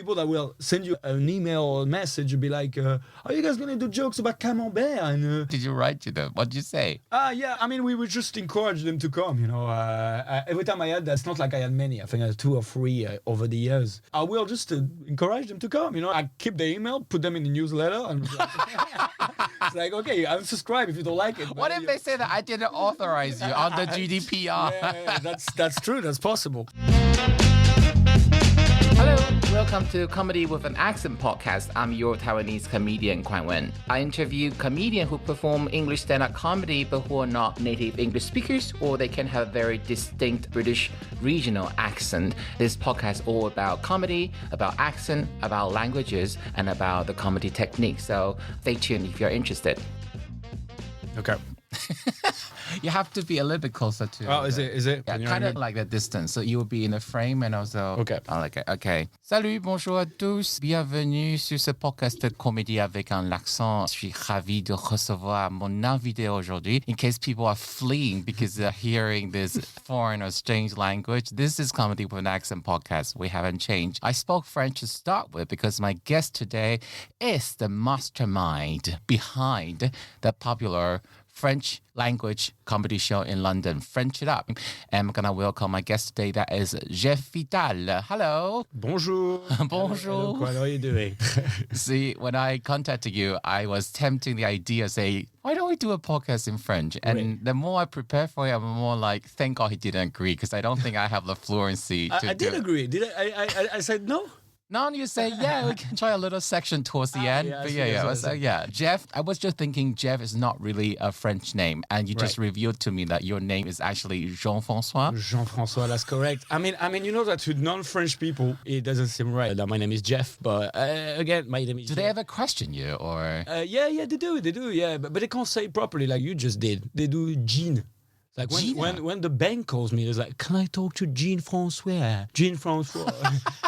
people that will send you an email or a message and be like, are you guys going to do jokes about camembert? And Did you write to them? What did you say? yeah, I mean, we would just encourage them to come, every time I had that, it's not like I had many. I think I had 2 or 3 over the years. I will just encourage them to come, I keep the email, put them in the newsletter, and it's like, okay, unsubscribe if you don't like it. What if they say that I didn't authorize you on the GDPR? Yeah, that's true. That's possible. Hello, welcome to Comedy with an Accent podcast. I'm your Taiwanese comedian, Wen. I interview comedians who perform English stand-up comedy but who are not native English speakers, or they can have very distinct British regional accent. This podcast is all about comedy, about accent, about languages, and about the comedy technique. So stay tuned if you're interested. Okay. You have to be a little bit closer to. Oh, is it? Yeah, kind of like that distance. So you will be in the frame and also. Okay. I like it. Okay. Salut, bonjour à tous. Bienvenue sur ce podcast de comédie avec un accent. Je suis ravi de recevoir mon invité aujourd'hui. In case people are fleeing because they're hearing this foreign or strange language, this is Comedy with an Accent podcast. We haven't changed. I spoke French to start with because my guest today is the mastermind behind the popular French language comedy show in London, French It Up. And I'm going to welcome my guest today. That is Jeff Vitale. Hello. Bonjour. Bonjour. Hello, how are you doing? See, when I contacted you, I was tempting the idea, say, why don't we do a podcast in French? And Right. the more I prepare for it, I'm more like, thank God he didn't agree because I don't think I have the fluency to I do did it. agree. Did I said no? No, you say, yeah, we can try a little section towards the end. yeah, I But see, yeah, I I see. was yeah. Jeff, I was just thinking Jeff is not really a French name. And you just revealed to me that your name is actually Jean-François. Jean-François, that's correct. I mean, you know that to non-French people, it doesn't seem right that my name is Jeff. But again, my name is Do Jeff. they ever question you or? Yeah, they do, yeah. But they can't say it properly like you just did. They do Jean. Like when the bank calls me, it's like, can I talk to Jean-François? Jean-François.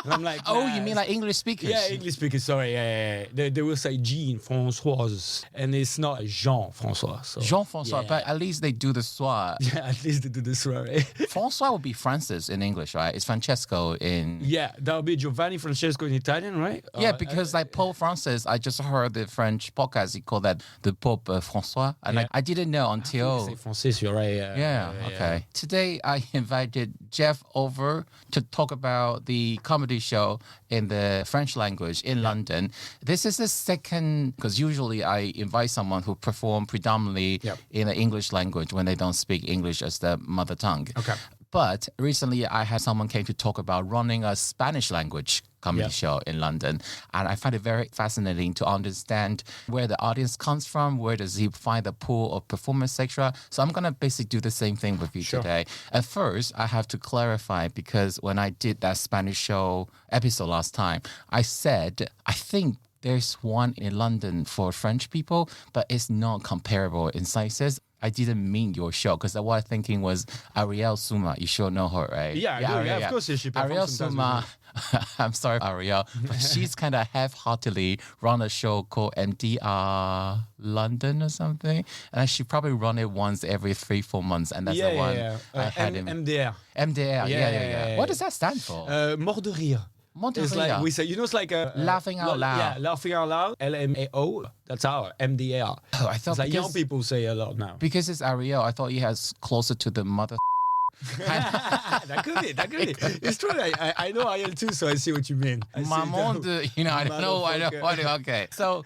And I'm like, Oh, nah, you mean like English speakers? Yeah, English speakers, sorry. Yeah. They will say Jean-François. And it's not Jean-François. So. Jean-François, Yeah. but at least they do the soir. Yeah, at least they do this right. François would be Francis in English, right? It's Francesco in... Yeah, that would be Giovanni Francesco in Italian, right? Yeah, because like Pope Francis, I just heard the French podcast, he called that the Pope François. And Yeah. I didn't know until... Say Francis, you're right. Yeah, okay. Today, I invited Jeff over to talk about the comedy show in the French language in London. This is the second, because usually I invite someone who perform predominantly in the English language when they don't speak English as their mother tongue. Okay. But recently, I had someone came to talk about running a Spanish language comedy show in London. And I find it very fascinating to understand where the audience comes from, where does he find the pool of performance, etc. So I'm going to basically do the same thing with you today. At first, I have to clarify because when I did that Spanish show episode last time, I said, I think there's one in London for French people, but it's not comparable in sizes. I didn't mean your show because what I'm thinking was Ariel Suma. You sure know her, right? Yeah, I do. Yeah, of course. She performs Ariel sometimes Suma. I'm sorry, Ariel, but she's kind of half-heartedly run a show called MDR London or something, and she probably run it once every 3-4 months, and that's the one I had him. MDR. MDR, yeah. What does that stand for? Mort de rire. It's like we say, it's like laughing out loud. Yeah, laughing out loud. LMAO. That's our MDR. Oh, I thought it's like young people say a lot now. Because it's Ariel, I thought he has closer to the mother. That could be. It's true. I know Ariel too, so I see what you mean. Maman de, I don't know. Okay. So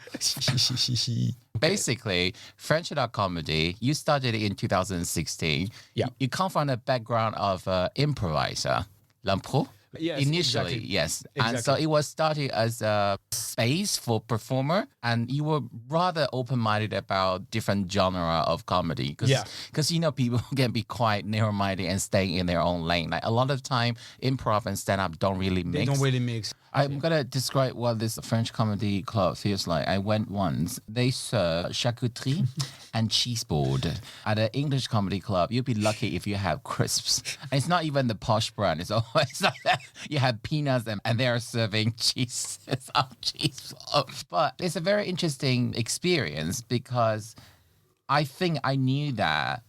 basically, French It Up comedy, you started it in 2016. Yeah. You come from a background of improviser, l'impro. Yes, Initially, exactly. yes. Exactly. And so it was started as a space for performer, and you were rather open-minded about different genre of comedy. Because, people can be quite narrow-minded and staying in their own lane. Like a lot of time, improv and stand-up don't really mix. They don't really mix. I'm going to describe what this French comedy club feels like. I went once. They serve charcuterie and cheese board. At an English comedy club, you'll be lucky if you have crisps. And it's not even the posh brand. It's always like that. You have peanuts and they're serving cheese. It's on cheese. But it's a very interesting experience because I think I knew that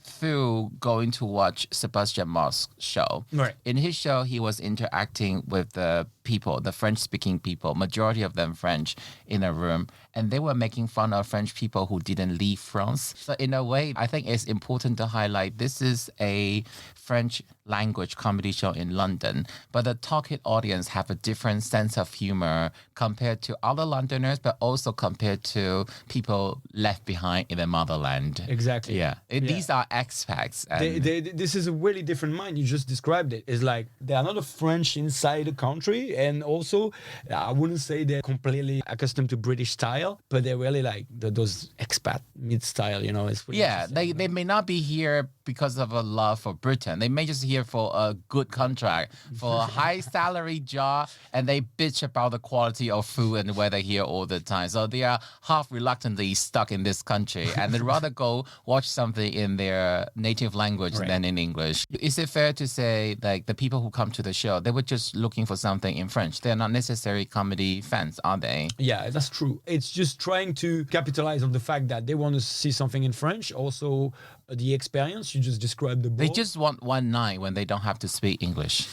through going to watch Sebastian Moss' show. Right. In his show, he was interacting with the people, the French-speaking people, majority of them French, in a room, and they were making fun of French people who didn't leave France. So in a way, I think it's important to highlight this is a French language comedy show in London, but the target audience have a different sense of humor compared to other Londoners, but also compared to people left behind in their motherland. Exactly. Yeah. These are expats. And This is a really different mind. You just described it. It's like they are not a French inside the country, and also I wouldn't say they're completely accustomed to British style, but they're really like those expat mid style. You know, it's really they may not be here because of a love for Britain. They may just here for a good contract, for a high salary job, and they bitch about the quality of food and weather here all the time. So they are half reluctantly stuck in this country, and they'd rather go watch something in their native language than in English. Is it fair to say like the people who come to the show, they were just looking for something in French? They're not necessarily comedy fans, are they? Yeah, that's true. It's just trying to capitalize on the fact that they want to see something in French. Also, the experience, you just described the book. They just want one night when they don't have to speak English.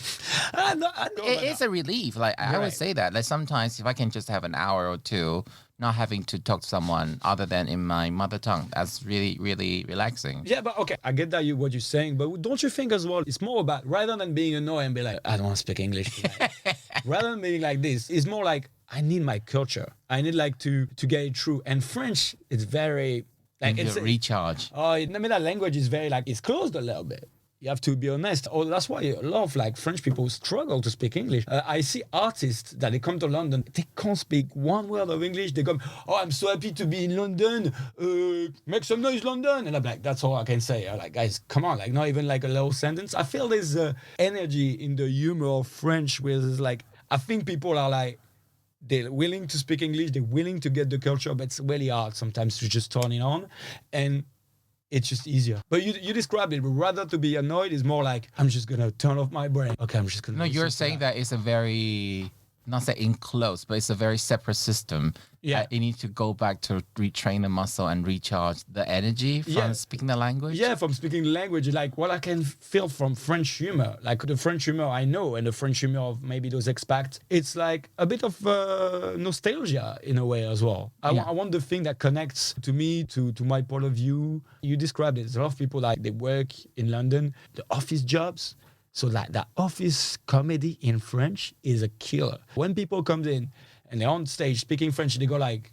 I know It's a relief. Like I would say that. Like sometimes if I can just have an hour or two not having to talk to someone other than in my mother tongue, that's really, really relaxing. Yeah, but okay, I get that what you're saying, but don't you think as well, it's more about, rather than being annoyed and be like, I don't want to speak English tonight. Rather than being like this, it's more like, I need my culture. I need like to get it through. And French, it's very... like it's a recharge. Oh, I mean, that language is very like, it's closed a little bit. You have to be honest. Oh, that's why a lot of like French people struggle to speak English. I see artists that they come to London, they can't speak one word of English. They come, oh, I'm so happy to be in London. Make some noise, London. And I'm like, that's all I can say. I'm like, guys, come on, like not even like a little sentence. I feel there's energy in the humor of French where it's like, I think people are like, they're willing to speak English, they're willing to get the culture, but it's really hard sometimes to just turn it on. And it's just easier. But you described it, but rather to be annoyed is more like, I'm just going to turn off my brain. Okay, I'm just going to... No, you're saying that it's a very, not say enclosed, but it's a very separate system. Yeah. You need to go back to retrain the muscle and recharge the energy from speaking the language. Yeah, from speaking the language, like what I can feel from French humor, like the French humor I know and the French humor of maybe those expats, it's like a bit of nostalgia in a way as well. I want the thing that connects to me, to my point of view. You described it. There's a lot of people like they work in London, the office jobs. So like that office comedy in French is a killer. When people come in and they're on stage speaking French, they go like,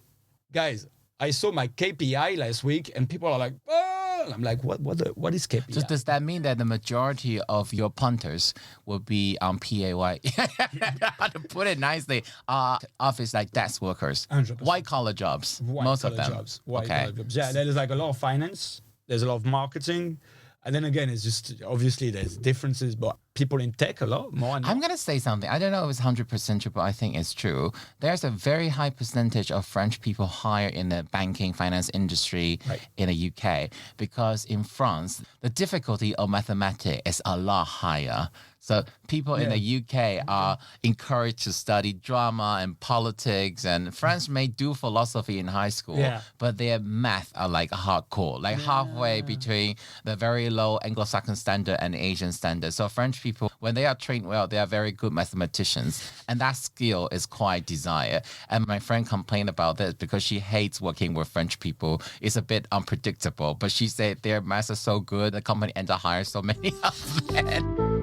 guys, I saw my KPI last week, and people are like, oh! I'm like, what is KPI? So does that mean that the majority of your punters will be on PAY? To put it nicely, office like desk workers, 100%. white collar jobs, most of them. White collar jobs. Yeah, there's like a lot of finance. There's a lot of marketing. And then again, it's just, obviously there's differences, but people in tech a lot more. I'm going to say something. I don't know if it's 100% true, but I think it's true. There's a very high percentage of French people hired in the banking finance industry in the UK, because in France, the difficulty of mathematics is a lot higher. So people in the UK are encouraged to study drama and politics, and French may do philosophy in high school, but their math are like hardcore, like halfway between the very low Anglo-Saxon standard and Asian standard. So French people, when they are trained well, they are very good mathematicians, and that skill is quite desired. And my friend complained about this because she hates working with French people. It's a bit unpredictable, but she said their maths are so good, the company ends up hiring so many of them.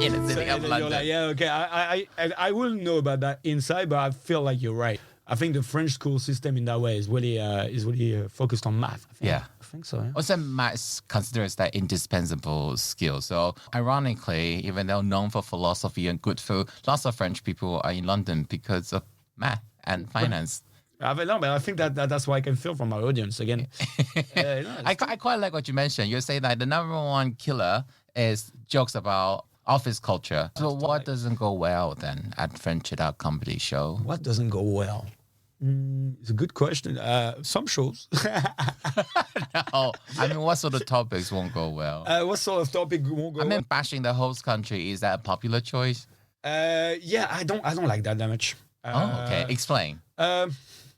In the city of London. Like, yeah, okay. I wouldn't know about that inside, but I feel like you're right. I think the French school system in that way is really focused on math. I think so. Yeah. Also, math considers that indispensable skill. So, ironically, even though known for philosophy and good food, lots of French people are in London because of math and finance. But I think that's why I can feel from my audience again. I quite like what you mentioned. You say that the number one killer is jokes about office culture. So what doesn't go well then at French Comedy Show? What doesn't go well? It's a good question. Some shows. No, I mean, what sort of topics won't go well? What sort of topic won't go well? I mean, bashing the host country, is that a popular choice? Yeah, I don't like that much. Okay. Explain.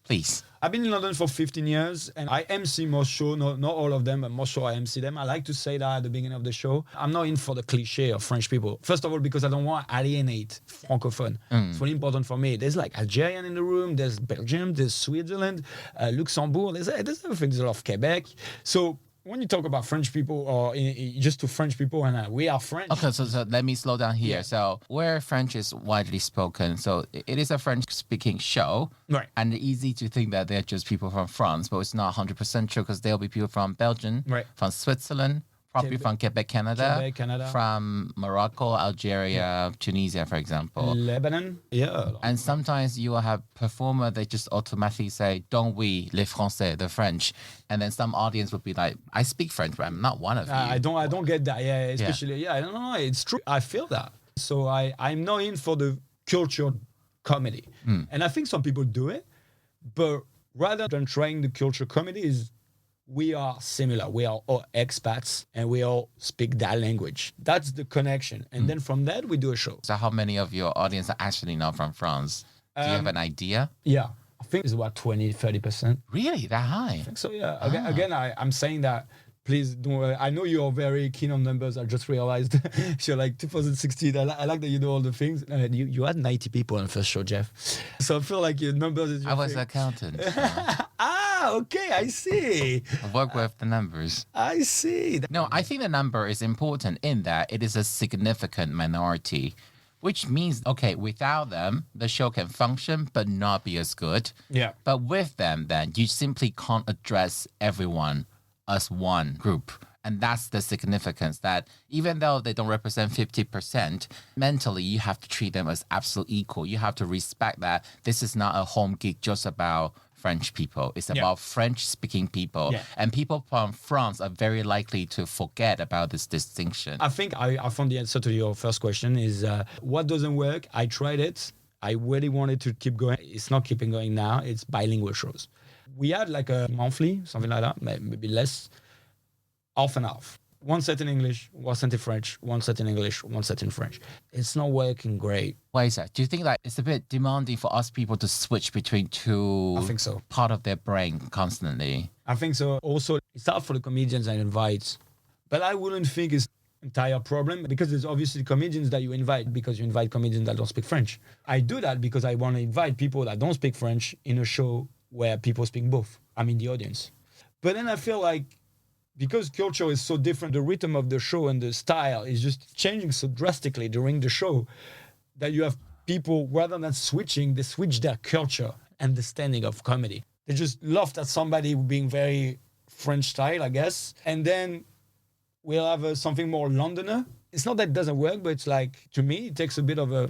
please. I've been in London for 15 years and I MC most shows, not all of them, but most shows I MC them. I like to say that at the beginning of the show. I'm not in for the cliche of French people. First of all, because I don't want to alienate francophone. It's really important for me. There's like Algerian in the room, there's Belgium, there's Switzerland, Luxembourg, there's everything, there's a lot of Quebec. So when you talk about French people or just to French people, and we are French. Okay, so let me slow down here. Yeah. So where French is widely spoken, so it is a French-speaking show. Right. And easy to think that they're just people from France, but it's not 100% true because there'll be people from Belgium, Right. from Switzerland, probably from Quebec, Canada, from Morocco, Algeria, Tunisia, for example. Lebanon, yeah. And sometimes you will have performer, they just automatically say, "Don't we, les Français, the French?" And then some audience would be like, "I speak French, but I'm not one of you." I don't get that. Yeah, especially I don't know. It's true. I feel that. So I'm not in for the cultural comedy, and I think some people do it, but rather than trying the cultural comedy is. We are similar. We are all expats and we all speak that language. That's the connection. And then from that, we do a show. So how many of your audience are actually not from France? Do you have an idea? Yeah. I think it's about 20-30%. Really? That high? I think so, yeah. Again, I'm saying that, please don't worry. I know you're very keen on numbers. I just realized you're like 2016. I like that you know all the things. You had 90 people on the first show, Jeff. So I feel like your numbers is your I was thing. an accountant. Okay, I see. I work with the numbers. I see. No, I think the number is important in that it is a significant minority, which means, okay, without them, the show can function but not be as good. Yeah. But with them, then, you simply can't address everyone as one group. And that's the significance that even though they don't represent 50%, mentally, you have to treat them as absolute equal. You have to respect that this is not a home gig just about French people. It's about French-speaking people. Yeah. And people from France are very likely to forget about this distinction. I think I found the answer to your first question is what doesn't work. I tried it. I really wanted to keep going. It's not keeping going now. It's bilingual shows. We had like a monthly, something like that, maybe less, half and half. One set in English, one set in French, one set in English, one set in French. It's not working great. Why is that? Do you think that it's a bit demanding for us people to switch between two I think so. part of their brain constantly? I think so. Also, it's hard for the comedians I invite. But I wouldn't think it's an entire problem because there's obviously comedians that you invite because you invite comedians that don't speak French. I do that because I want to invite people that don't speak French in a show where people speak both. I'm in the audience. But then I feel like because culture is so different, the rhythm of the show and the style is just changing so drastically during the show that you have people, rather than switching, they switch their culture, understanding of comedy. They just laughed at somebody being very French style, I guess. And then we'll have something more Londoner. It's not that it doesn't work, but it's like, to me, it takes a bit of a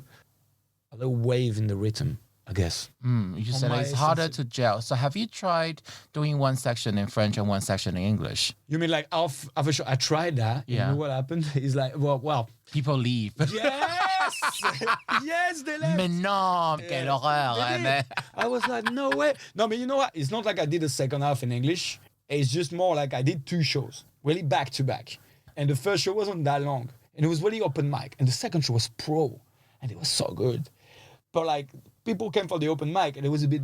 little wave in the rhythm, I guess. You said it's harder to gel. So have you tried doing one section in French and one section in English? You mean like half a show? I tried that. Yeah. You know what happened? It's like, well. People leave. Yes! Yes, they left. Mais non, quelle horreur. They did. Mais- I was like, no way. No, but you know what? It's not like I did a second half in English. It's just more like I did two shows, really back to back. And the first show wasn't that long. And it was really open mic. And the second show was pro. And it was so good. But like, people came for the open mic and it was a bit,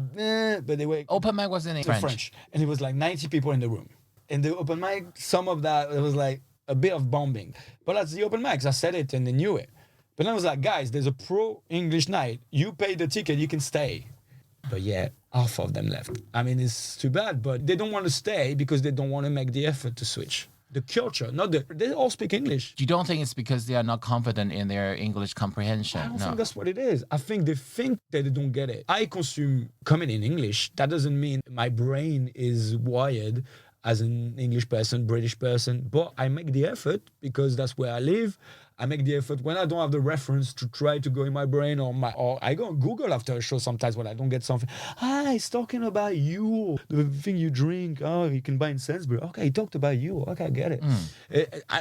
but they were... Open mic was in French. And it was like 90 people in the room. And the open mic, some of that, it was like a bit of bombing. But that's the open mics. I said it and they knew it. But then I was like, guys, there's a pro English night. You pay the ticket, you can stay. But yeah, half of them left. I mean, it's too bad, but they don't want to stay because they don't want to make the effort to switch. The culture, they all speak English. You don't think it's because they are not confident in their English comprehension? I don't think that's what it is. I think they think that they don't get it. I consume comedy in English. That doesn't mean my brain is wired as an English person, British person, but I make the effort because that's where I live. I make the effort when I don't have the reference to try to go in my brain or I go on Google after a show sometimes when I don't get something. He's talking about you, the thing you drink. Oh, you can buy in Sainsbury. Okay, he talked about you. Okay, I get it.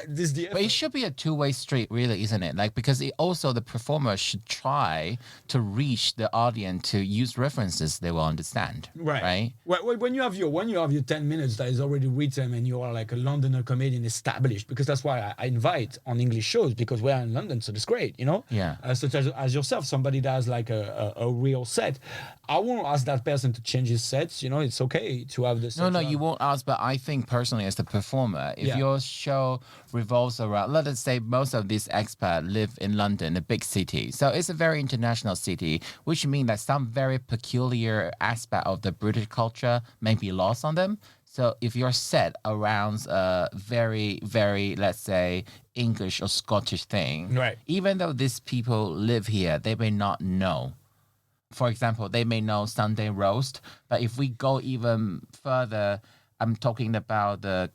This is the effort. But it should be a two-way street, really, isn't it? Like, because the performer should try to reach the audience to use references they will understand. Right? Well, when you have your 10 minutes that is already written and you are like a Londoner comedian established, because that's why I invite on English shows, because because we're in London, so that's great, Yeah. Such as yourself, somebody that has like a real set. I won't ask that person to change his sets. It's okay to have the set. No, you won't ask, but I think personally as the performer, if Yeah. your show revolves around, let us say most of these expats live in London, a big city. So it's a very international city, which means that some very peculiar aspect of the British culture may be lost on them. So if you're set around a very, very, let's say, English or Scottish thing, Right. even though these people live here, they may not know. For example, they may know Sunday roast, but if we go even further, I'm talking about the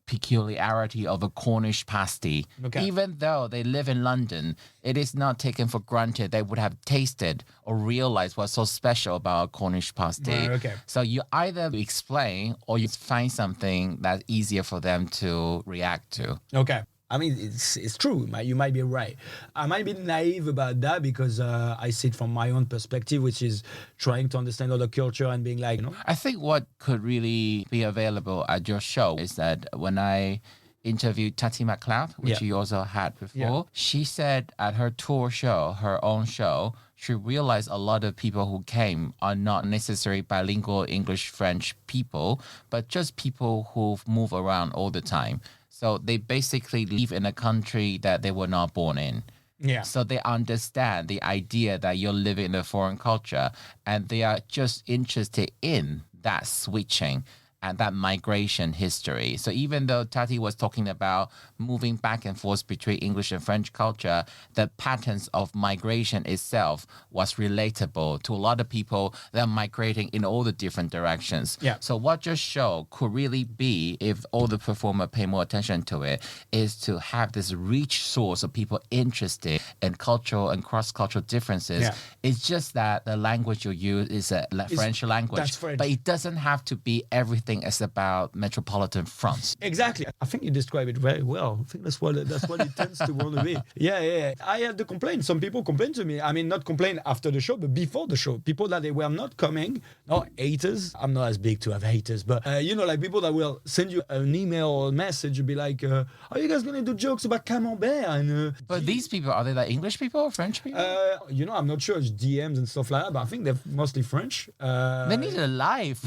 peculiarity of a Cornish pasty. Okay. Even though they live in London, it is not taken for granted they would have tasted or realized what's so special about a Cornish pasty. Right, okay. So you either explain or you find something that's easier for them to react to. Okay. I mean, it's true. You might be right. I might be naive about that because I see it from my own perspective, which is trying to understand other culture and being like, I think what could really be available at your show is that when I interviewed Tati McLeod, which Yeah. you also had before, Yeah. she said at her tour show, her own show, she realized a lot of people who came are not necessarily bilingual English, French people, but just people who move around all the time. So they basically live in a country that they were not born in. Yeah. So they understand the idea that you're living in a foreign culture and they are just interested in that switching and that migration history. So even though Tati was talking about moving back and forth between English and French culture, the patterns of migration itself was relatable to a lot of people that are migrating in all the different directions. Yeah. So what your show could really be, if all the performer pay more attention to it, is to have this rich source of people interested in cultural and cross-cultural differences. Yeah. It's just that the language you use is a French language, that's French. but it doesn't have to be everything is about metropolitan France. Exactly. I think you describe it very well. I think that's what it tends to want to be. Yeah. I had the complaint. Some people complained to me. I mean, not complain after the show, but before the show. People that they were not coming. No, haters. I'm not as big to have haters, but like people that will send you an email or a message and be like, are you guys going to do jokes about camembert? And But these people, are they like English people or French people? I'm not sure. It's DMs and stuff like that, but I think they're mostly French. They need a life.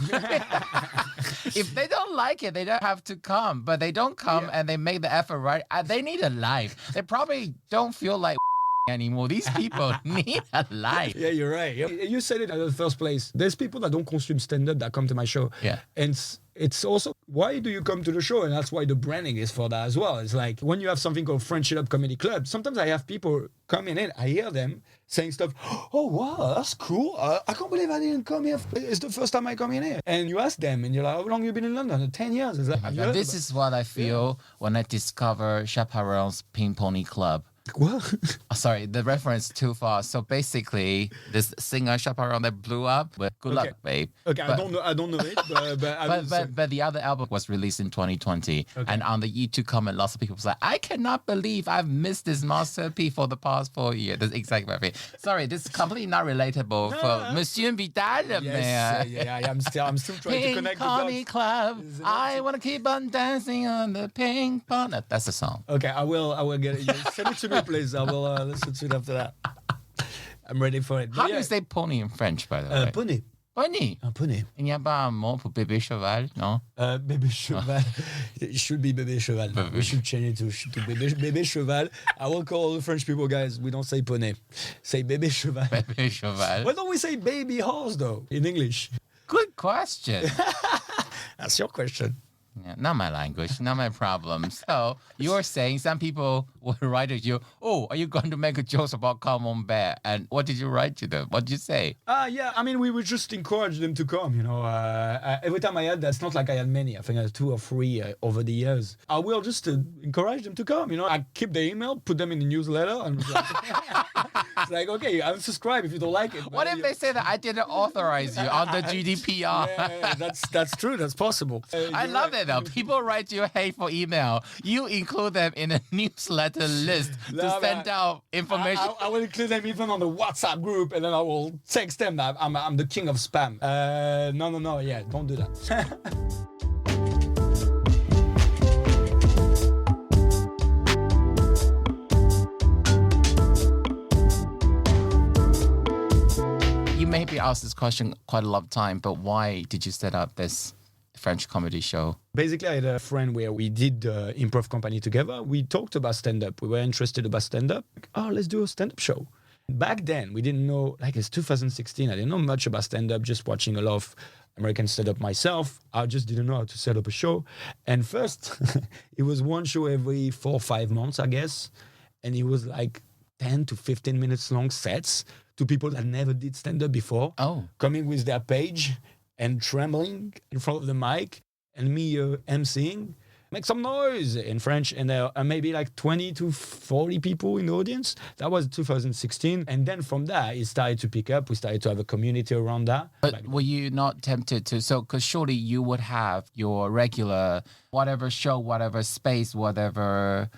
If they don't like it, they don't have to come. But they don't come and they make the effort, right? They need a life. They probably don't feel like anymore. These people need a life. Yeah, you're right. You said it in the first place. There's people that don't consume stand-up that come to my show. Yeah. And it's also, why do you come to the show? And that's why the branding is for that as well. It's like when you have something called French It Up Comedy Club, sometimes I have people coming in, I hear them saying stuff, oh, wow, that's cool. I can't believe I didn't come here. It's the first time I come in here. And you ask them, and you're like, how long have you been in London? 10 years. It's like, This is what I feel when I discover Chaperon's Pink Pony Club. What? Sorry, the reference too far. So basically, this singer Chaperon that blew up, but good luck, babe. Okay, but, I don't know it, but but the other album was released in 2020, and on the YouTube comment, lots of people was like, "I cannot believe I've missed this masterpiece for the past 4 years." That's exactly what I mean. Sorry, this is completely not relatable for Monsieur Vitale, man. Yeah, I'm still trying to connect the Pony dots. Club. I want to keep on dancing on the pink pony. That's the song. Okay, I will get it. Send it to me, please. I will listen to it after that. I'm ready for it. But How do you say pony in French, by the way? Pony. Pony. Un poney. Il n'y a pas un mot pour bébé cheval, non? Bébé cheval. It should be bébé cheval. We should change it to bébé cheval. I will call all the French people, guys. We don't say poney. Say bébé cheval. Bébé cheval. Why don't we say baby horse, though, in English? Good question. That's your question. Yeah, not my language, not my problem. So you're saying some people will write to you, oh, are you going to make a joke about camembert? And what did you write to them? What did you say? Yeah, I mean, we would just encourage them to come, Every time I had, that's not like I had many. I think I had 2 or 3 over the years. I will just encourage them to come, I keep the email, put them in the newsletter, and it's like, okay, unsubscribe if you don't like it. What if they say that I didn't authorize you on the GDPR? Yeah, that's true. That's possible. I love it though. People write you hateful email. You include them in a newsletter list to send out information. I will include them even on the WhatsApp group, and then I will text them that I'm the king of spam. No, yeah, don't do that. You maybe asked this question quite a lot of time, but why did you set up this French comedy show? Basically, I had a friend where we did the improv company together. We talked about stand-up. We were interested about stand-up. Oh, let's do a stand-up show. Back then, we didn't know, like it's 2016, I didn't know much about stand-up, just watching a lot of American stand-up myself. I just didn't know how to set up a show. And first, it was one show every 4 or 5 months, I guess. And it was like 10 to 15 minutes long sets to people that never did stand-up before. Coming with their page and trembling in front of the mic and me emceeing. Make some noise in French, and there are maybe like 20 to 40 people in the audience. That was 2016. And then from that, it started to pick up. We started to have a community around that. But were you not tempted to, because surely you would have your regular, whatever show, whatever space, whatever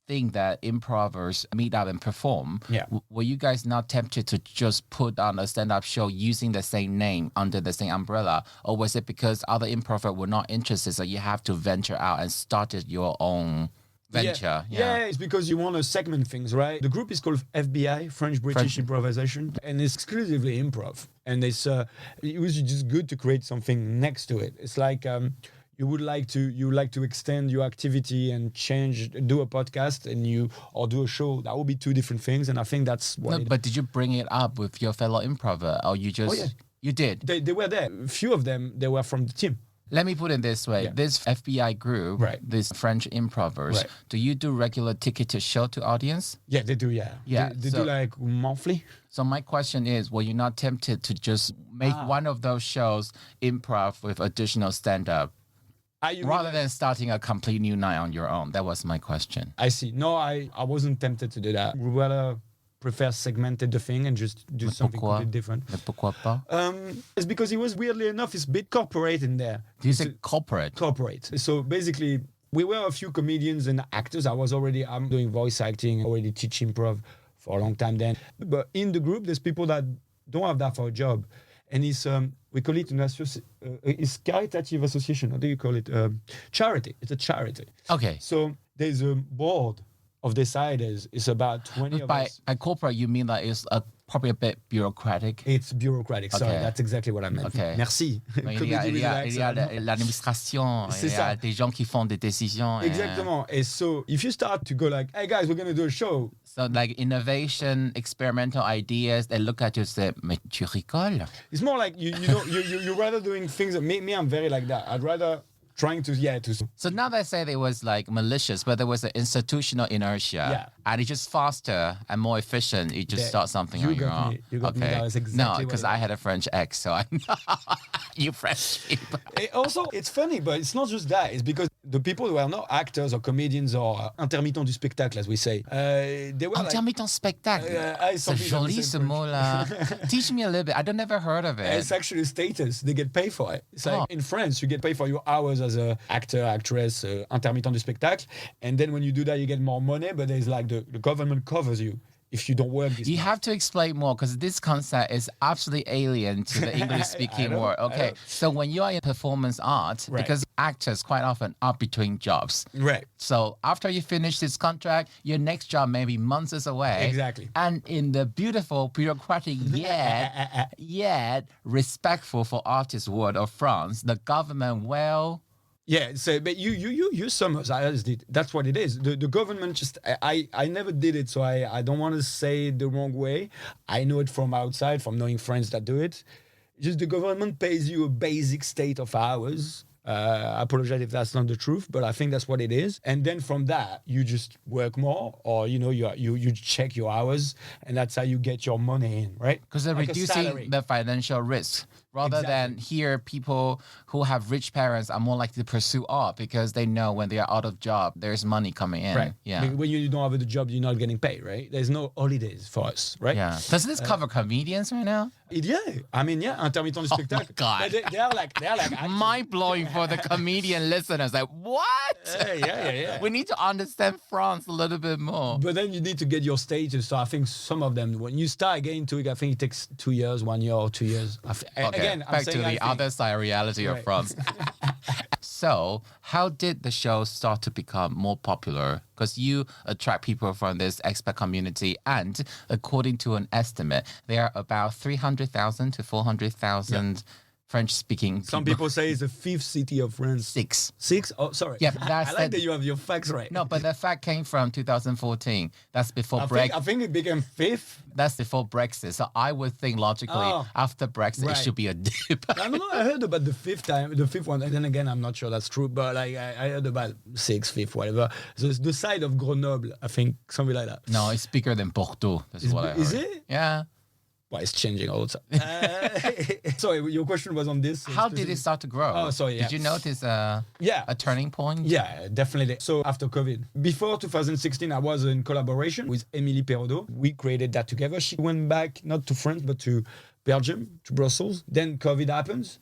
thing that improvers meet up and perform. Yeah. Were you guys not tempted to just put on a stand-up show using the same name under the same umbrella? Or was it because other improvers were not interested, so you have to venture out and started your own venture? Yeah, it's because you want to segment things, right? The group is called FBI, French British Improvisation, and it's exclusively improv. And it's it was just good to create something next to it. It's like you would like to extend your activity and do a podcast or do a show. That would be two different things, and I think that's what. But did you bring it up with your fellow improver, or you just you did? They were there. A few of them, they were from the team. Let me put it this way: this FBI group, these French improvers, do you do regular ticketed show to audience? Yeah, they do. Yeah. They do like monthly. So my question is, were you not tempted to just make one of those shows improv with additional stand-up? Rather than starting a complete new night on your own? That was my question. I see. No, I wasn't tempted to do that. We rather prefer segmented the thing and just do something completely different. Pourquoi pas? It's because it was, weirdly enough, it's a bit corporate in there. Do you say corporate? Corporate. So basically, we were a few comedians and actors. I'm doing voice acting, already teach improv for a long time then. But in the group, there's people that don't have that for a job. And it's, we call it it's caritative association. How do you call it? Charity. It's a charity. Okay. So there's a board of deciders. It's about 20 of us. By corporate, you mean that it's probably a bit bureaucratic? It's bureaucratic. Sorry, that's exactly what I meant. Okay. Merci. Il y a l'administration, il y a des gens qui font des décisions. Exactement. And so if you start to go like, hey guys, we're going to do a show. So like innovation, experimental ideas, they look at you and say, mais tu rigoles? It's more like you're rather doing things that me, I'm very like that. I'd rather trying to. So now they say it was like malicious, but there was an institutional inertia, and it's just faster and more efficient. You just start something on your own. You got me. That was exactly because I had a French ex, so I know you French people. Also, it's funny, but it's not just that. It's because the people who are not actors or comedians or intermittents du spectacle, as we say, they were intermittent spectacle. C'est joli ce mot-là. Teach me a little bit. I don't never heard of it. It's actually status. They get paid for it. It's like in France, you get paid for your hours as an actor, actress, intermittent du spectacle. And then when you do that, you get more money, but there's like the government covers you if you don't work this You have to explain more, because this concept is absolutely alien to the English-speaking world. Okay, so when you are in performance art, because actors quite often are between jobs. Right. So after you finish this contract, your next job may be months away. Exactly. And in the beautiful, bureaucratic, yet respectful for artists world of France, the government Yeah, so but you summers, I just did. That's what it is. The government just I never did it, so I don't want to say it the wrong way. I know it from outside, from knowing friends that do it. Just the government pays you a basic state of hours. I apologize if that's not the truth, but I think that's what it is. And then from that, you just work more, or you check your hours, and that's how you get your money in, right? Because they're like reducing the financial risk. Rather than here, people who have rich parents are more likely to pursue art because they know when they are out of job, there's money coming in. Right. Yeah. When you don't have a job, you're not getting paid, right? There's no holidays for us, right? Yeah. Does this cover comedians right now? I mean, intermittent du spectacle. Oh my God. They're like mind blowing for the comedian listeners. Like, what? Yeah. We need to understand France a little bit more. But then you need to get your status. So I think some of them, when you start getting to it, I think it takes 2 years, 1 year or 2 years. Okay. Back to the other side reality of France. So how did the show start to become more popular? Because you attract people from this expat community, and according to an estimate, there are about 300,000 to 400,000 French-speaking people. Some people say it's the fifth city of France. Six? Oh, sorry. Yeah, but I like that you have your facts right. No, but the fact came from 2014. That's before Brexit. I think it became fifth. That's before Brexit. So I would think logically after Brexit, it should be a dip. I don't know. I heard about the fifth one. And then again, I'm not sure that's true. But like I heard about sixth, fifth, whatever. So it's the side of Grenoble, I think, something like that. No, it's bigger than Porto. That's what I heard. Is it? Yeah. Well, it's changing all the time. Sorry, your question was on this. How did it start to grow? Oh, sorry. Yeah. Did you notice a turning point? Yeah, definitely. So after COVID, before 2016, I was in collaboration with Émilie Perraudot. We created that together. She went back not to France, but to Belgium, to Brussels. Then COVID happens.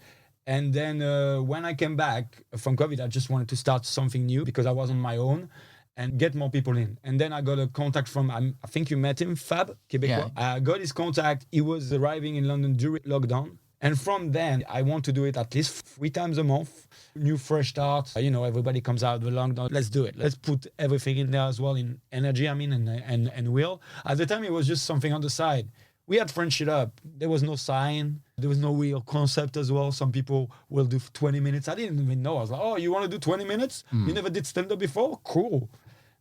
And then when I came back from COVID, I just wanted to start something new because I was on my own and get more people in. And then I got a contact from, I think you met him, Fab, Québécois. Yeah. I got his contact. He was arriving in London during lockdown. And from then, I want to do it at least 3 times a month. New, fresh start. Everybody comes out of the lockdown. Let's do it. Let's put everything in there as well in energy, and will. At the time, it was just something on the side. We had French it up. There was no sign. There was no real concept as well. Some people will do 20 minutes. I didn't even know. I was like, oh, you want to do 20 minutes? You never did stand-up before? Cool.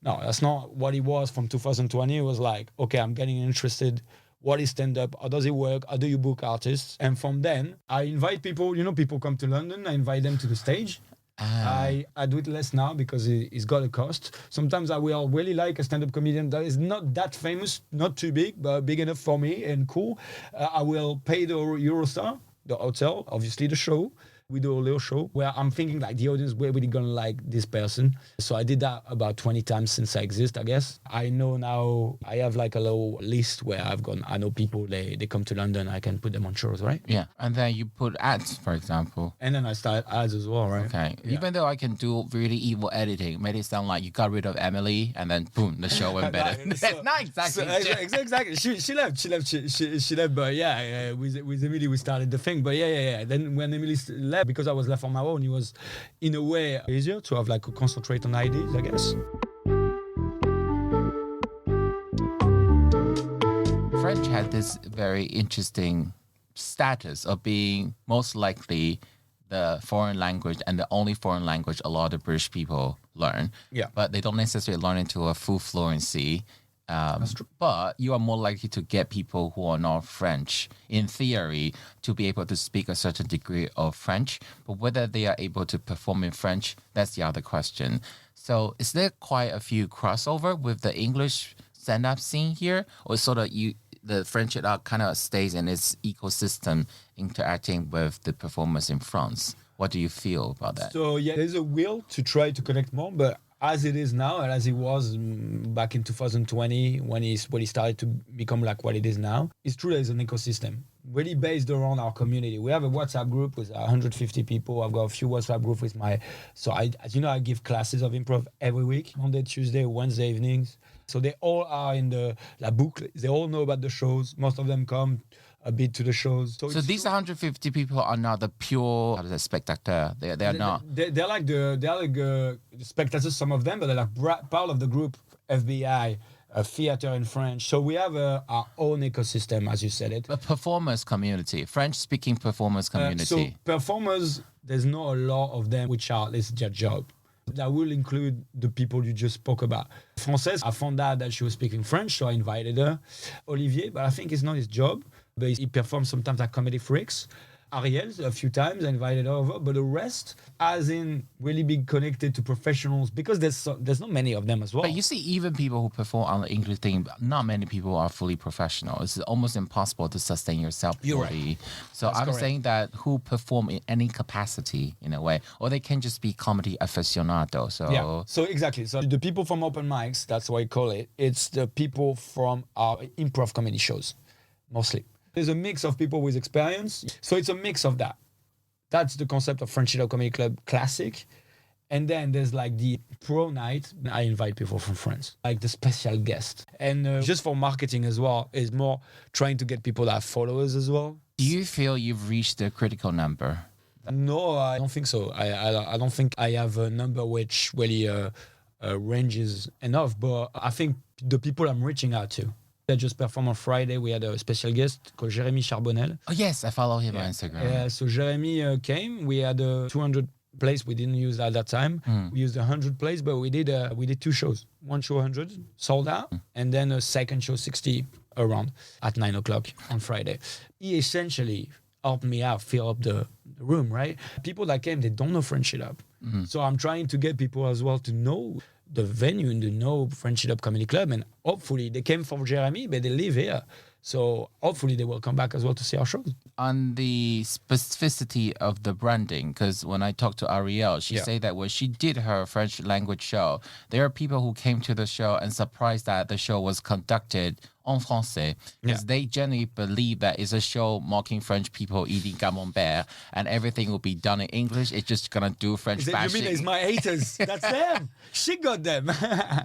No, that's not what it was from 2020. It was like, okay, I'm getting interested. What is stand-up? How does it work? How do you book artists? And from then, I invite people. People come to London. I invite them to the stage. I do it less now because it's got a cost. Sometimes I will really like a stand-up comedian that is not that famous, not too big, but big enough for me and cool. I will pay the Eurostar, the hotel, obviously the show. We do a little show where I'm thinking like the audience, where really gonna like this person. So I did that about 20 times since I exist, I guess. I know now I have like a little list where I know people, they come to London, I can put them on shows, right? Yeah. And then you put ads, for example. And then I start ads as well, right? Okay. Yeah. Even though I can do really evil editing, made it sound like you got rid of Emily and then boom, the show went better. Not exactly. Exactly. She left. She left. But yeah, with Emily we started the thing. But yeah. Then when Emily left, because I was left on my own, it was in a way easier to have like a concentrate on ideas, I guess. French had this very interesting status of being most likely the foreign language and the only foreign language a lot of British people learn. Yeah. But they don't necessarily learn into a full fluency. That's true. But you are more likely to get people who are not French, in theory, to be able to speak a certain degree of French. But whether they are able to perform in French, that's the other question. So is there quite a few crossover with the English stand-up scene here? Or sort of the French kind of stays in its ecosystem interacting with the performers in France? What do you feel about that? So yeah, there's a will to try to connect more, but as it is now and as it was back in 2020 when he started to become like what it is now, it's true there's an ecosystem really based around our community. We have a WhatsApp group with 150 people. I've got a few WhatsApp groups with I give classes of improv every week, Monday, Tuesday, Wednesday evenings. So they all are in the La Boucle. They all know about the shows. Most of them come a bit to the shows. So these 150 people are not the pure spectator. They are not. They're like the spectators, some of them, but they're like part of the group FBI, theater in French. So we have our own ecosystem, as you said it. A performers community, French-speaking performers community. So performers, there's not a lot of them which are, this is their job. That will include the people you just spoke about. Française, I found out that she was speaking French, so I invited her. Olivier, but I think it's not his job. But he performs sometimes at Comedy Freaks. Ariel, a few times, I invited her over. But the rest, as in really be connected to professionals, because there's not many of them as well. But you see, even people who perform on the English thing, not many people are fully professional. It's almost impossible to sustain yourself. You're right. So I'm saying that who perform in any capacity, in a way, or they can just be comedy aficionado. So yeah, so exactly. So the people from open mics, that's what I call it. It's the people from our improv comedy shows, mostly. There's a mix of people with experience. So it's a mix of that. That's the concept of French Comedy Club Classic. And then there's like the pro night. I invite people from France, like the special guest. And just for marketing as well, is more trying to get people that have followers as well. Do you feel you've reached the critical number? No, I don't think so. I don't think I have a number which really ranges enough, but I think the people I'm reaching out to. I just performed on Friday. We had a special guest called Jérémy Charbonnel. Oh, yes, I follow him on Instagram. Yeah, so Jérémy came. We had a 200 place we didn't use at that time. We used 100 place, but we did 2 shows. One show 100 sold out, and then a second show 60 around at 9 o'clock on Friday. He essentially helped me out, fill up the room, right? People that came, they don't know French It Up. So I'm trying to get people as well to know the venue and to know French It Up Comedy Club, and hopefully they came from Jeremy, but they live here. So hopefully they will come back as well to see our shows. On the specificity of the branding, because when I talked to Ariel, she said that when she did her French language show, there are people who came to the show and surprised that the show was conducted en français, because they generally believe that it's a show mocking French people eating camembert and everything will be done in English. It's just gonna do French bashing. You mean it's my haters? That's them. She got them.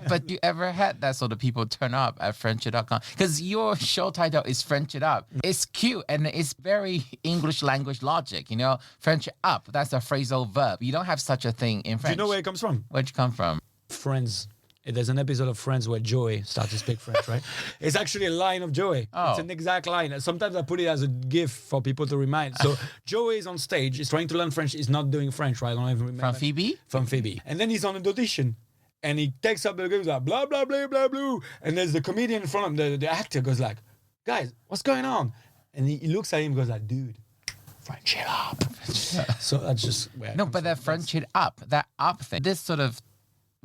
But you ever had that sort of people turn up at FrenchIt.com? Because your show title is French It Up. It's cute and it's very English language logic, you know? French up, that's a phrasal verb. You don't have such a thing in French. Do you know where it comes from? Where'd you come from? Friends. There's an episode of Friends where Joey starts to speak French, right? It's actually a line of Joey. Oh. It's an exact line. Sometimes I put it as a GIF for people to remind. So Joey is on stage. He's trying to learn French. He's not doing French, right? I don't even remember. From Phoebe? From Phoebe. And then he's on an audition. And he takes up the guy, like, blah, blah, blah, blah, blah. And there's the comedian in front of him. The actor goes like, guys, what's going on? And he looks at him and goes like, dude, French it up. So that's just where No, but that French it up, that up thing, this sort of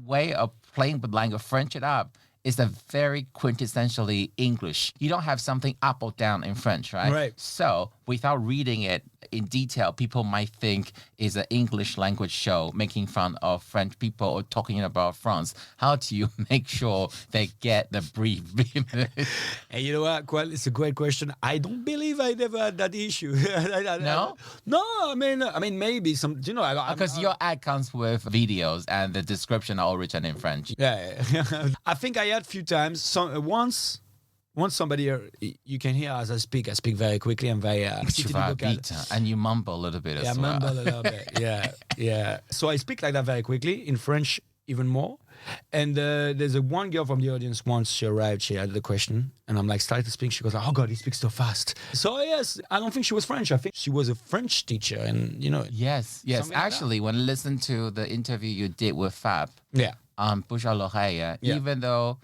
way of playing with language, French it up, is a very quintessentially English. You don't have something up or down in French, right? Right. So without reading it in detail, people might think it's an English language show making fun of French people or talking about France. How do you make sure they get the brief? And you know what? Well, it's a great question. I don't believe I never had that issue. No? No, I mean, maybe some. You know, Because your ad comes with videos and the description are all written in French. Yeah. I think I had a few times. Once somebody, you can hear as I speak very quickly and very And you mumble a little bit as well. Yeah, mumble a little bit. Yeah. So I speak like that very quickly, in French even more. And there's one girl from the audience once she arrived, she had the question, and I'm like, started to speak. She goes like, oh God, he speaks so fast. So yes, I don't think she was French. I think she was a French teacher, and you know. Yes. Actually, when I listened to the interview you did with Fab, yeah, on Bouche à l'oreille, even though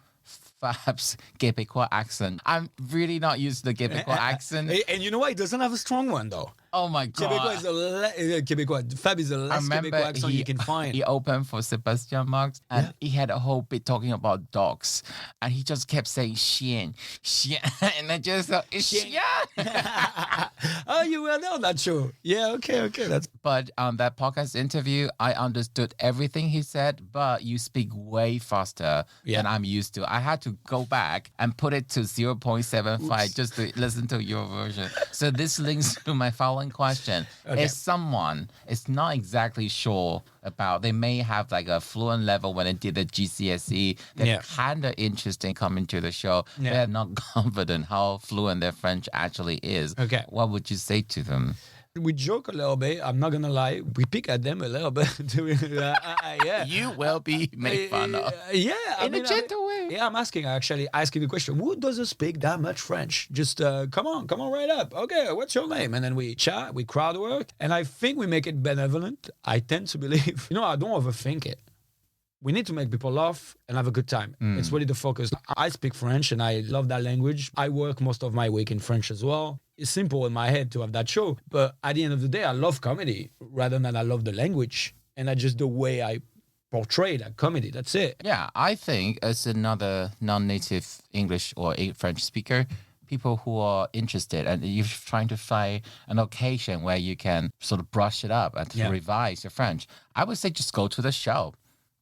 Fab's Québécois accent, I'm really not used to the Québécois accent. And you know what? He doesn't have a strong one though. Oh my God. Québécois. Fab is the less Québécois accent you can find. He opened for Sébastien Marx and he had a whole bit talking about dogs. And he just kept saying chien. And I just thought, it's chien. Oh, you were there on that show. Yeah, okay. But on that podcast interview, I understood everything he said, but you speak way faster than I'm used to. I had to go back and put it to 0.75 just to listen to your version. So this links to my following question. Okay. If someone is not exactly sure about, they may have like a fluent level when they did the GCSE, they're kind of interested in coming to the show. They're not confident how fluent their French actually is. Okay. What would you say to them? We joke a little bit. I'm not gonna lie. We pick at them a little bit. Yeah. You will be made fun of. In a gentle way. Yeah, I'm asking the question. Who doesn't speak that much French? Just come on right up. Okay, what's your name? And then we chat, we crowd work, and I think we make it benevolent. I tend to believe. I don't overthink it. We need to make people laugh and have a good time. It's really the focus. I speak French and I love that language. I work most of my week in French as well. It's simple in my head to have that show. But at the end of the day, I love comedy rather than I love the language. And that's just the way I portray that comedy. That's it. Yeah, I think as another non-native English or French speaker, people who are interested and you're trying to find an occasion where you can sort of brush it up and revise your French, I would say just go to the show.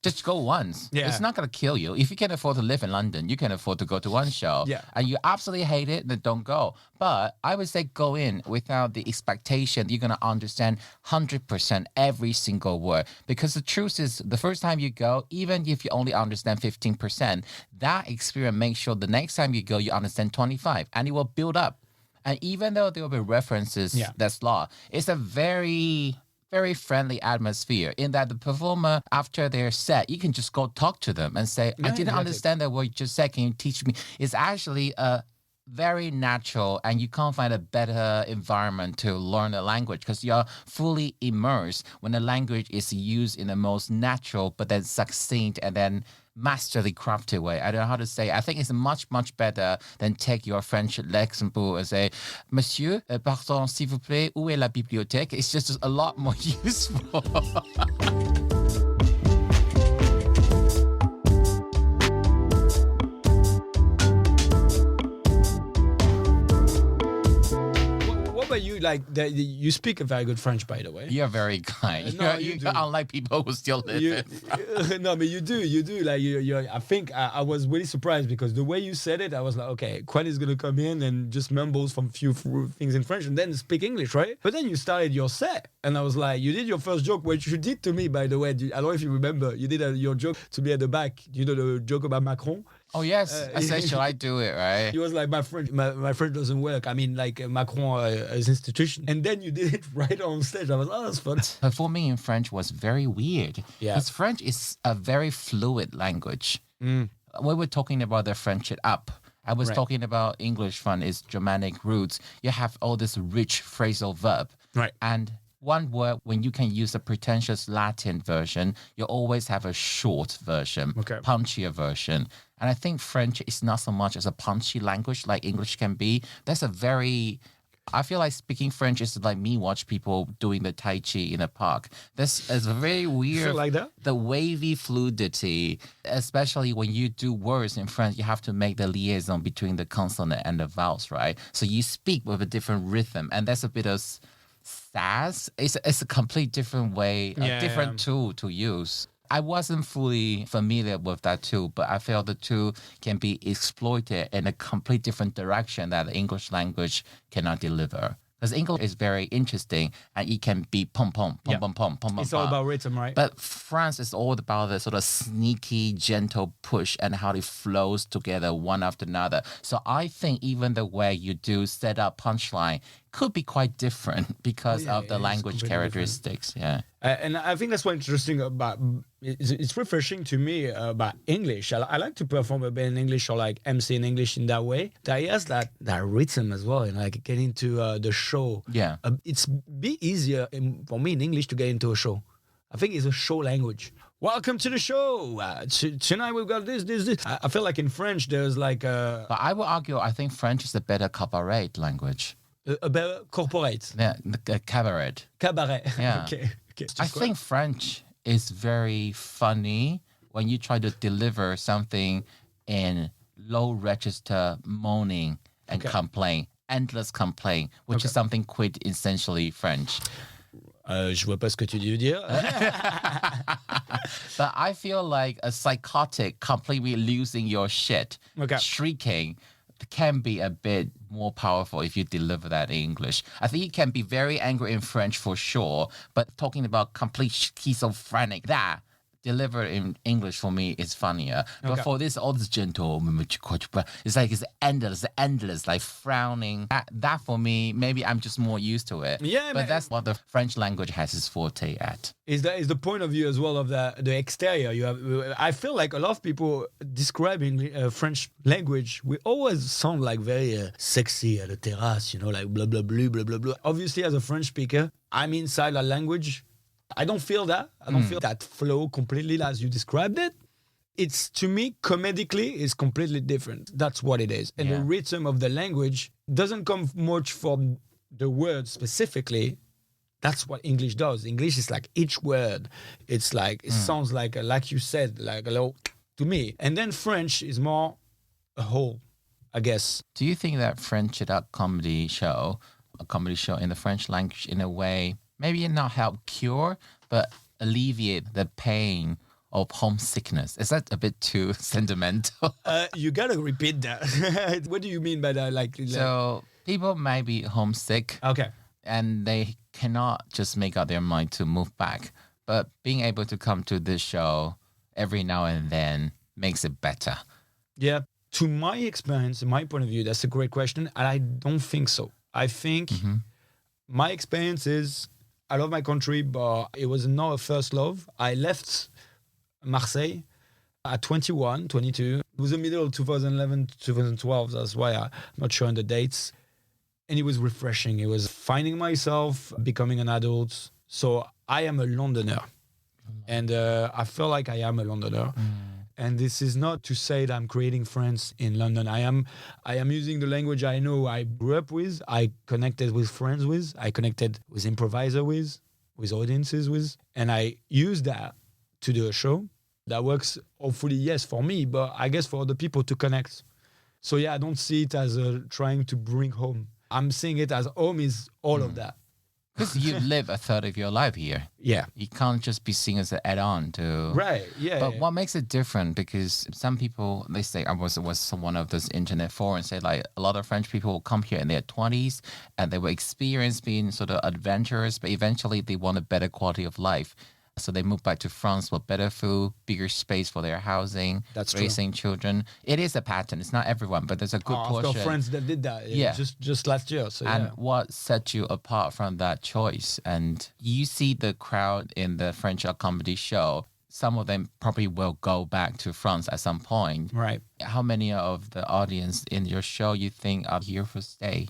Just go once. Yeah. It's not going to kill you. If you can afford to live in London, you can afford to go to one show. Yeah. And you absolutely hate it, then don't go. But I would say go in without the expectation you're going to understand 100% every single word. Because the truth is, the first time you go, even if you only understand 15%, that experience makes sure the next time you go, you understand 25%. And it will build up. And even though there will be references that's law, it's a very very friendly atmosphere in that the performer, after their set, you can just go talk to them and say, I didn't understand that what you just said. Can you teach me? It's actually a very natural, and you can't find a better environment to learn a language because you're fully immersed when the language is used in the most natural, but then succinct and then masterly crafted way. I don't know how to say. I think it's much, much better than take your French lesson book and say, Monsieur, pardon, s'il vous plaît, où est la bibliothèque? It's just a lot more useful. But you you speak a very good French, by the way. You're very kind. No, you're unlike people who still live in. No, but you do. Like you. I think I was really surprised because the way you said it, I was like, okay, Quan is gonna come in and just mumbles from few things in French and then speak English, right? But then you started your set, and I was like, you did your first joke, which you did to me, by the way. I don't know if you remember. You did your joke to me at the back. You know the joke about Macron. Oh yes, I said, shall I do it, right? He was like, my French doesn't work. I mean, like Macron as institution. And then you did it right on stage. I was, oh, that's fun. Performing in French was very weird. Yeah. Because French is a very fluid language. We were talking about the French it up. I was talking about English fun is Germanic roots. You have all this rich phrasal verb. Right. And one word, when you can use a pretentious Latin version, you always have a short version, punchier version. And I think French is not so much as a punchy language like English can be. I feel like speaking French is like me watch people doing the Tai Chi in a park. This is very weird. Feel like that? The wavy fluidity, especially when you do words in French, you have to make the liaison between the consonant and the vowels, right? So you speak with a different rhythm, and that's a bit of sass. It's a complete different way, a different tool to use. I wasn't fully familiar with that tool, but I feel the tool can be exploited in a complete different direction that the English language cannot deliver. Because English is very interesting and it can be pom pom, pom pom pom, pom pom. It's all about rhythm, right? But France is all about the sort of sneaky, gentle push and how it flows together one after another. So I think even the way you do set up punchline could be quite different because of the language characteristics. Different. Yeah. And I think that's what's interesting about it's refreshing to me about English. I like to perform a bit in English or like MC in English in that way. That has that rhythm as well, and like get into the show. Yeah, it's be easier for me in English to get into a show. I think it's a show language. Welcome to the show. Tonight we've got this. I feel like in French there's like a. But I would argue I think French is a better cabaret language. A better corporate. Yeah, cabaret. Cabaret. Yeah. Okay. I think French is very funny when you try to deliver something in low register moaning and complaint, endless complaint, which is something quite essentially French. Je vois pas ce que tu veux dire. But I feel like a psychotic completely losing your shit, shrieking, can be a bit more powerful if you deliver that in English. I think you can be very angry in French for sure, but talking about complete schizophrenic, that delivered in English for me is funnier. But for this, all this gentle, it's like it's endless, like frowning. That for me, maybe I'm just more used to it. Yeah, but that's what the French language has its forte at. Is the point of view as well of the exterior you have? I feel like a lot of people describing French language, we always sound like very sexy at the terrace, like blah blah blah blah blah blah. Obviously, as a French speaker, I'm inside that language. I don't feel that. I don't feel that flow completely as you described it. It's, to me, comedically, is completely different. That's what it is. And the rhythm of the language doesn't come much from the word specifically. That's what English does. English is like each word. It's like, it sounds like you said, like a little to me. And then French is more a whole, I guess. Do you think that French comedy show in the French language in a way, maybe not help cure, but alleviate the pain of homesickness? Is that a bit too sentimental? You gotta repeat that. What do you mean by that? So people might be homesick. Okay. And they cannot just make up their mind to move back. But being able to come to this show every now and then makes it better. Yeah. To my experience, my point of view, that's a great question. And I don't think so. I think my experience is I love my country, but it was not a first love. I left Marseille at 21, 22. It was the middle of 2011, 2012. That's why I'm not sure on the dates. And it was refreshing. It was finding myself, becoming an adult. So I am a Londoner. And I feel like I am a Londoner. And this is not to say that I'm creating friends in London. I am using the language I know I grew up with, I connected with friends with, I connected with improviser with audiences with. And I use that to do a show. That works, hopefully, yes, for me, but I guess for other people to connect. So yeah, I don't see it as trying to bring home. I'm seeing it as home is all of that. Because you live a third of your life here. Yeah. You can't just be seen as an add-on to... Right, yeah. But what makes it different? Because some people, they say, I was one of those internet forums, say like a lot of French people will come here in their 20s and they will experience being sort of adventurous, but eventually they want a better quality of life. So they move back to France for better food, bigger space for their housing, raising children. It is a pattern. It's not everyone, but there's a good portion. I've got friends that did that just last year. So, and what set you apart from that choice? And you see the crowd in the French comedy show. Some of them probably will go back to France at some point. Right. How many of the audience in your show you think are here for stay?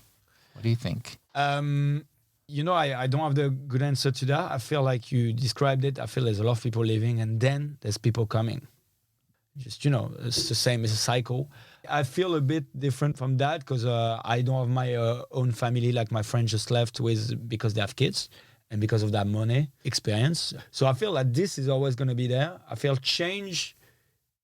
What do you think? You know, I don't have the good answer to that. I feel like you described it. I feel there's a lot of people leaving and then there's people coming. Just, you know, it's the same as a cycle. I feel a bit different from that because I don't have my own family like my friend just left with because they have kids and because of that money experience. So I feel like this is always going to be there. I feel change,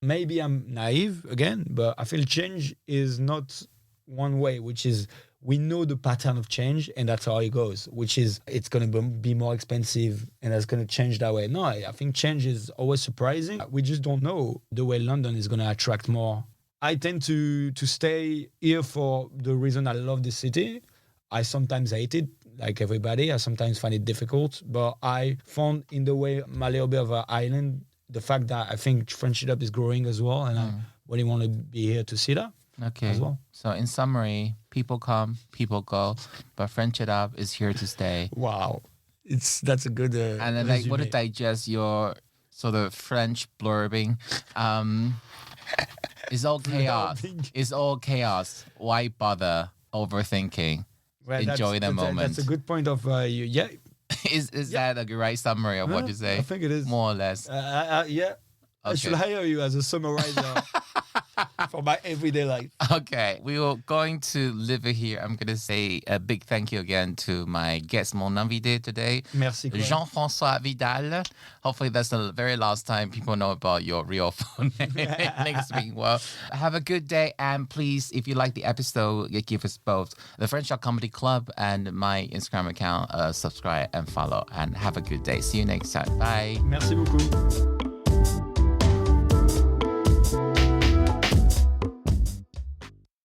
maybe I'm naive again, but I feel change is not one way, which is we know the pattern of change and that's how it goes, which is it's going to be more expensive and that's going to change that way. No, I think change is always surprising. We just don't know the way London is going to attract more. I tend to stay here for the reason I love the city. I sometimes hate it, like everybody. I sometimes find it difficult, but I found in the way my little bit of an island, the fact that I think friendship is growing as well and I really want to be here to see that. Okay. As well. So in summary, people come, people go, but Friendship Up is here to stay. Wow. That's a good and then like, what to digest your sort of French blurbing. It's all chaos. It's all chaos. Why bother overthinking? Well, enjoy the moment. That's a good point of you. Yeah. Is that a right summary of what you say? I think it is. More or less. Yeah. Okay. I should hire you as a summarizer for my everyday life. Okay. We are going to leave it here. I'm going to say a big thank you again to my guest, mon invité today. Merci. Jean-François Vidal. Hopefully that's the very last time people know about your real phone name. Next week. Well, have a good day. And please, if you like the episode, give us both the French Comedy Club and my Instagram account, subscribe and follow. And have a good day. See you next time. Bye. Merci beaucoup.